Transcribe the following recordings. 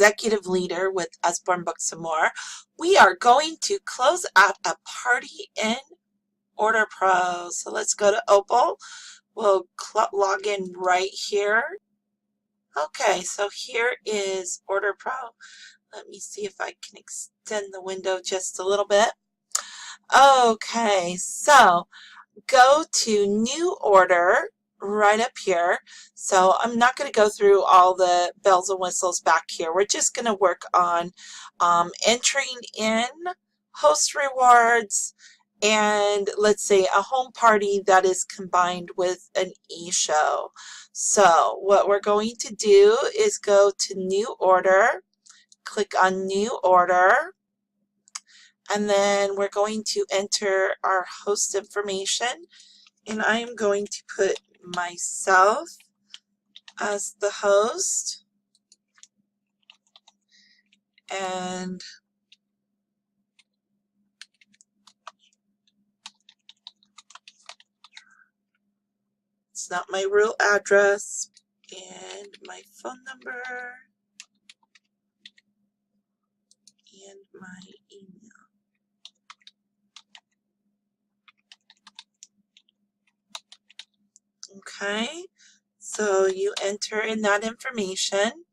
executive leader with Usborne Books and More. We are going to close out a party in Order Pro. So let's go to OPOL. We'll log in right here. Okay, so here is Order Pro. Let me see if I can extend the window just a little bit. Okay, so go to New Order right up here. So I'm not going to go through all the bells and whistles back here. We're just going to work on entering in host rewards and let's say a home party that is combined with an e-show. So what we're going to do is go to New Order, click on New Order, and then we're going to enter our host information, and I am going to put myself as the host, and it's not my real address, and my phone number, and my email. Okay, so you enter in that information.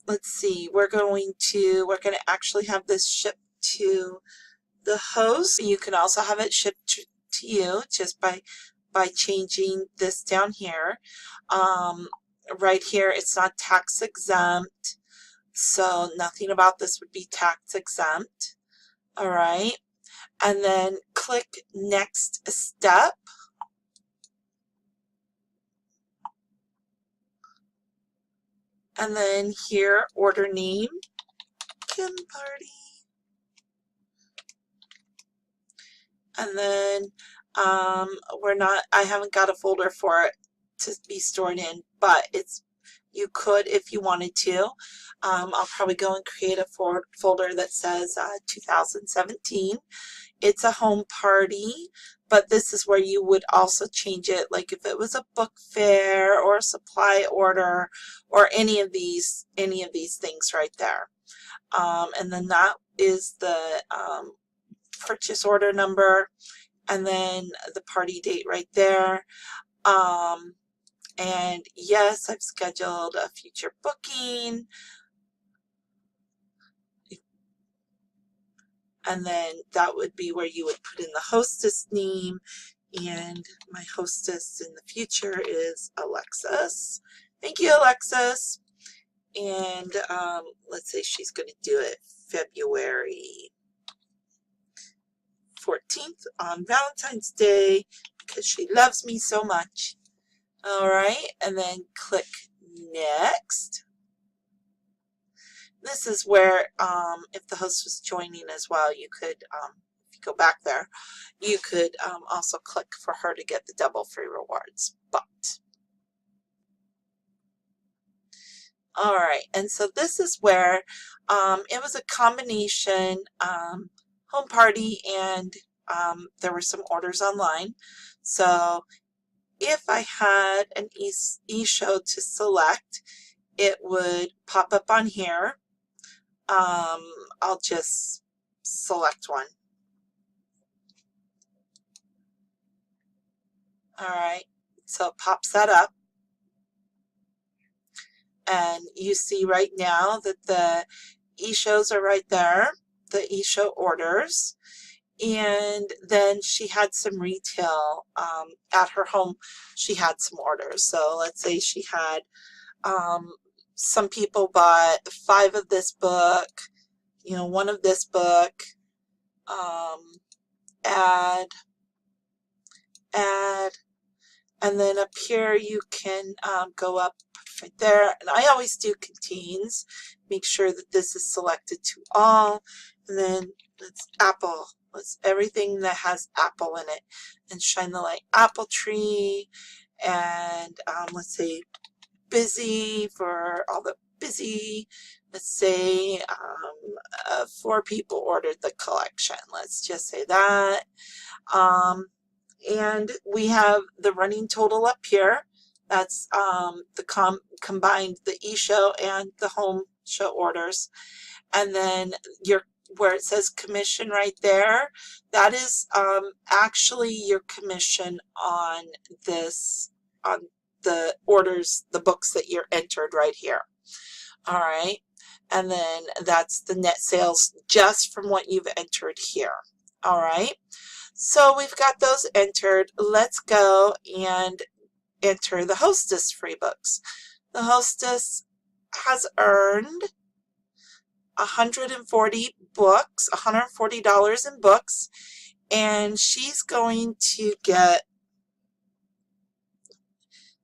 Let's see, we're going to actually have this shipped to the host. You can also have it shipped to you just by changing this down here. Right here, it's not tax exempt, so nothing about this would be tax exempt. All right, and then click Next Step. And then here, order name, Kim Party. And then I haven't got a folder for it to be stored in, but you could if you wanted to. I'll probably go and create a folder that says 2017. It's a home party, but this is where you would also change it, like if it was a book fair or a supply order or any of these things right there. And then that is the purchase order number, and then the party date right there. And yes, I've scheduled a future booking. And then that would be where you would put in the hostess name, and my hostess in the future is Alexis. Thank you, Alexis. And let's say she's going to do it February 14th on Valentine's Day because she loves me so much. All right, and then click Next. This is where if the host was joining as well, you could, if you go back there, you could also click for her to get the double free rewards. But all right, and so this is where it was a combination home party, and there were some orders online. So if I had an e-show to select, it would pop up on here. I'll just select one. All right, so it pops that up. And you see right now that the e-shows are right there, the e-show orders. And then she had some retail at her home. She had some orders. So let's say she had some people bought 5 of this book, 1 of this book, add, and then up here you can go up right there. And I always do contains, make sure that this is selected to all, and then it's apple. Let's everything that has apple in it, and shine the light apple tree, and let's say busy for all the busy. Let's say 4 people ordered the collection. Let's just say that. And we have the running total up here. That's combined the e-show and the home show orders. And then where it says commission right there, that is actually your commission on on the orders, the books that you're entered right here. All right. And then that's the net sales just from what you've entered here. All right. So we've got those entered. Let's go and enter the Hostess free books. The Hostess has earned 140 books, $140 in books, and she's going to get,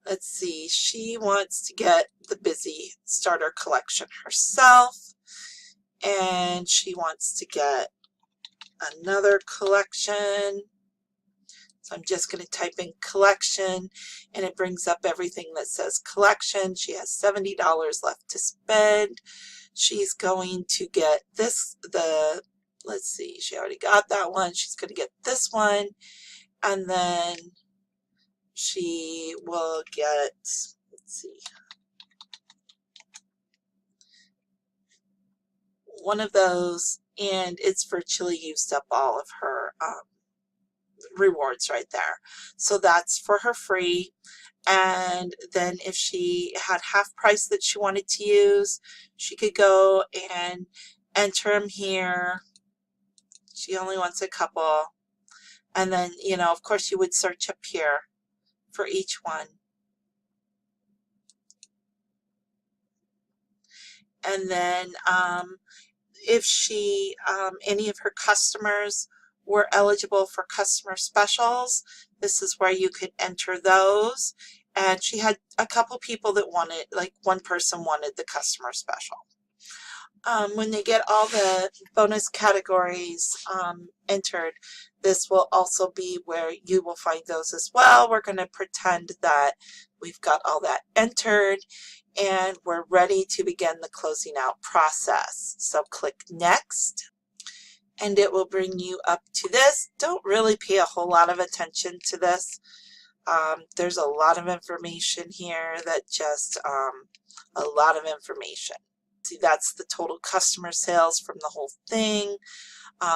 let's see, she wants to get the Busy Starter Collection herself, and she wants to get another collection. So I'm just going to type in collection, and it brings up everything that says collection. She has $70 left to spend. She's going to get this, let's see, she already got that one. She's going to get this one, and then she will get, let's see, one of those, and it's virtually used up all of her rewards right there. So that's for her free. And then if she had half price that she wanted to use, she could go and enter them here. She only wants a couple. And then, you know, of course you would search up here for each one. And then if she, any of her customers were eligible for customer specials, this is where you could enter those. And she had a couple people that wanted, like one person wanted the customer special. When they get all the bonus categories entered, this will also be where you will find those as well. We're going to pretend that we've got all that entered, and we're ready to begin the closing out process. So click next, and it will bring you up to this. Don't really pay a whole lot of attention to this. There's a lot of information here that just a lot of information. See, that's the total customer sales from the whole thing.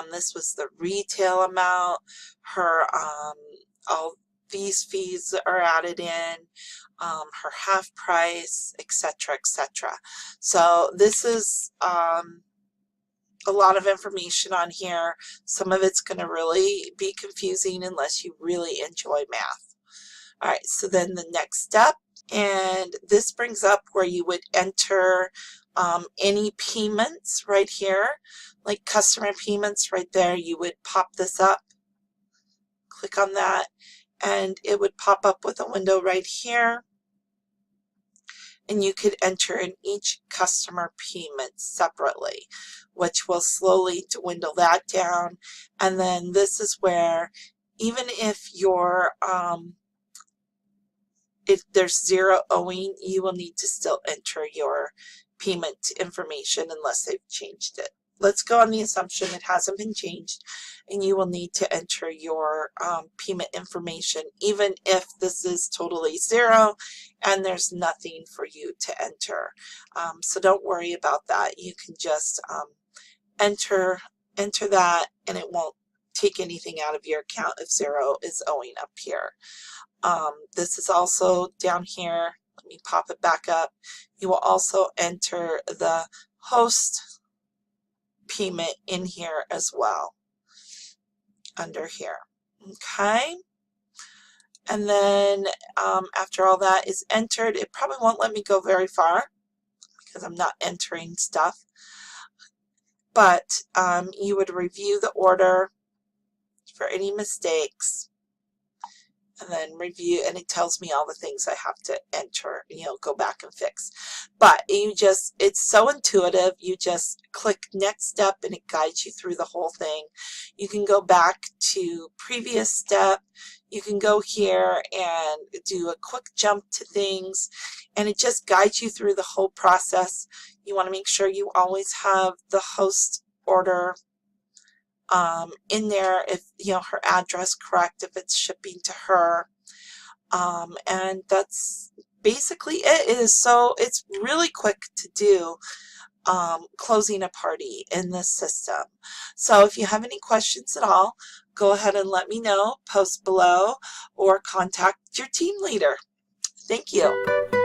This was the retail amount. Her all these fees are added in, her half price, etc., etc. So this is a lot of information on here. Some of it's going to really be confusing unless you really enjoy math. All right, so then the next step, and this brings up where you would enter any payments right here, like customer payments right there. You would pop this up, click on that, and it would pop up with a window right here, and you could enter in each customer payment separately, which will slowly dwindle that down. And then this is where, even if you're if there's zero owing, you will need to still enter your payment information unless they've changed it. Let's go on the assumption it hasn't been changed, and you will need to enter your payment information even if this is totally zero and there's nothing for you to enter. So don't worry about that. You can just enter that, and it won't take anything out of your account if zero is owing up here. This is also down here. Let me pop it back up. You will also enter the host payment in here as well, under here. Okay. And then after all that is entered, it probably won't let me go very far because I'm not entering stuff. But you would review the order for any mistakes, and then review, and it tells me all the things I have to enter, you know, go back and fix. But it's so intuitive. You just click next step and it guides you through the whole thing. You can go back to previous step. You can go here and do a quick jump to things, and it just guides you through the whole process. You want to make sure you always have the host order in there, if you know her address correct, if it's shipping to her. And that's basically it. It's really quick to do, closing a party in this system. So if you have any questions at all, go ahead and let me know, post below, or contact your team leader. Thank you.